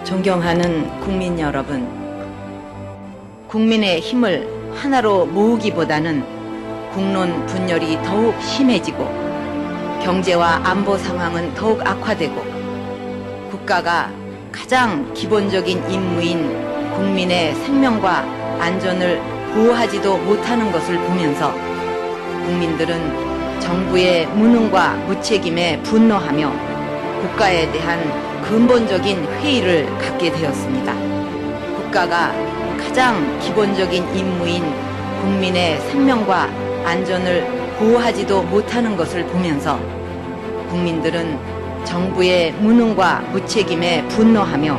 존경하는 국민 여러분, 국민의 힘을 하나로 모으기보다는 국론 분열이 더욱 심해지고 경제와 안보 상황은 더욱 악화되고 국가가 가장 기본적인 임무인 국민의 생명과 안전을 보호하지도 못하는 것을 보면서 국민들은 정부의 무능과 무책임에 분노하며 국가에 대한 근본적인 회의를 갖게 되었습니다. 국가가 가장 기본적인 임무인 국민의 생명과 안전을 보호하지도 못하는 것을 보면서 국민들은 정부의 무능과 무책임에 분노하며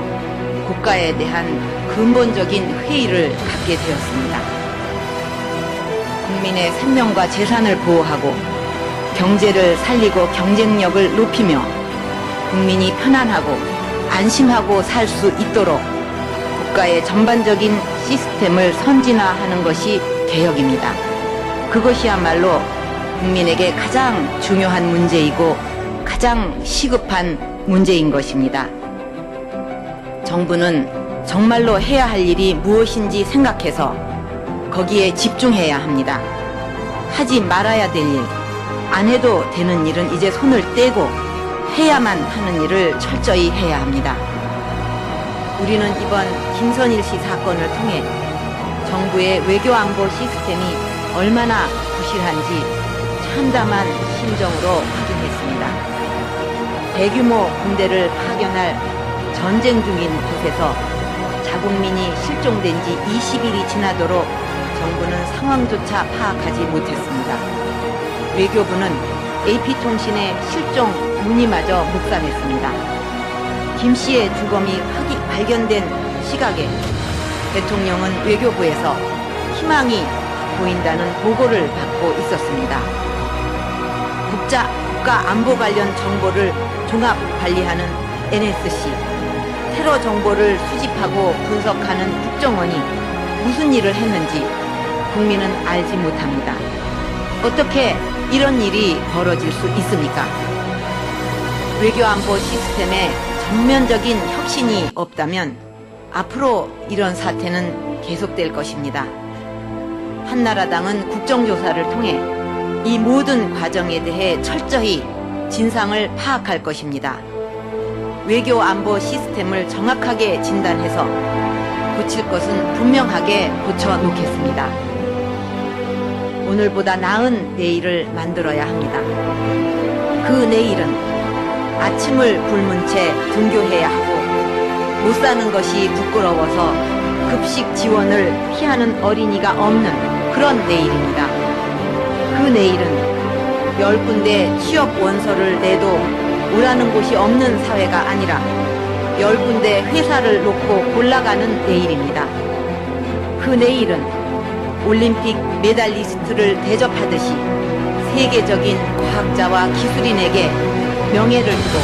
국가에 대한 근본적인 회의를 갖게 되었습니다. 국민의 생명과 재산을 보호하고 경제를 살리고 경쟁력을 높이며 국민이 편안하고 안심하고 살 수 있도록 국가의 전반적인 시스템을 선진화하는 것이 개혁입니다. 그것이야말로 국민에게 가장 중요한 문제이고 가장 시급한 문제인 것입니다. 정부는 정말로 해야 할 일이 무엇인지 생각해서 거기에 집중해야 합니다. 하지 말아야 될 일, 안 해도 되는 일은 이제 손을 떼고 해야만 하는 일을 철저히 해야 합니다. 우리는 이번 김선일 씨 사건을 통해 정부의 외교안보 시스템이 얼마나 부실한지 참담한 심정으로 확인했습니다. 대규모 군대를 파견할 전쟁 중인 곳에서 자국민이 실종된 지 20일이 지나도록 정부는 상황조차 파악하지 못했습니다. 외교부는 AP통신의 실종 문의마저 묵살했습니다. 김 씨의 주검이 발견된 시각에 대통령은 외교부에서 희망이 보인다는 보고를 받고 있었습니다. 국가 안보 관련 정보를 종합 관리하는 NSC, 테러 정보를 수집하고 분석하는 국정원이 무슨 일을 했는지 국민은 알지 못합니다. 어떻게 이런 일이 벌어질 수 있습니까? 외교안보 시스템에 전면적인 혁신이 없다면 앞으로 이런 사태는 계속될 것입니다. 한나라당은 국정조사를 통해 이 모든 과정에 대해 철저히 진상을 파악할 것입니다. 외교안보 시스템을 정확하게 진단해서 고칠 것은 분명하게 고쳐놓겠습니다. 오늘보다 나은 내일을 만들어야 합니다. 그 내일은 아침을 굶은 채 등교해야 하고 못 사는 것이 부끄러워서 급식 지원을 피하는 어린이가 없는 그런 내일입니다. 그 내일은 10군데 취업 원서를 내도 오라는 곳이 없는 사회가 아니라 10군데 회사를 놓고 골라가는 내일입니다. 그 내일은 올림픽 메달리스트를 대접하듯이 세계적인 과학자와 기술인에게 명예를 주고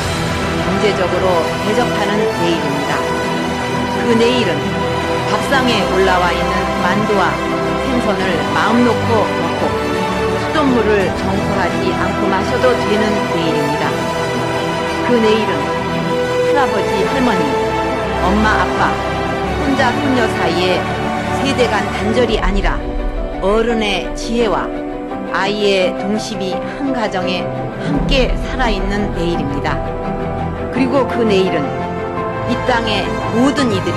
경제적으로 대접하는 내일입니다. 그 내일은 밥상에 올라와 있는 만두와 생선을 마음 놓고 먹고 수돗물을 정수하지 않고 마셔도 되는 내일입니다. 그 내일은 할아버지, 할머니, 엄마, 아빠, 손자, 손녀 사이에 세대 간 단절이 아니라 어른의 지혜와 아이의 동심이 한 가정에 함께 살아있는 내일입니다. 그리고 그 내일은 이 땅의 모든 이들이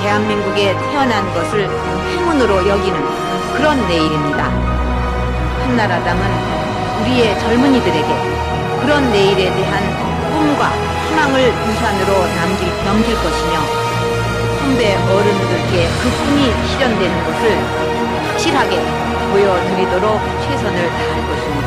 대한민국에 태어난 것을 행운으로 여기는 그런 내일입니다. 한나라당은 우리의 젊은이들에게 그런 내일에 대한 꿈과 희망을 유산으로 넘길 것이며 선배 어른들께 그 꿈이 실현되는 것을 확실하게 보여드리도록 최선을 다할 것입니다.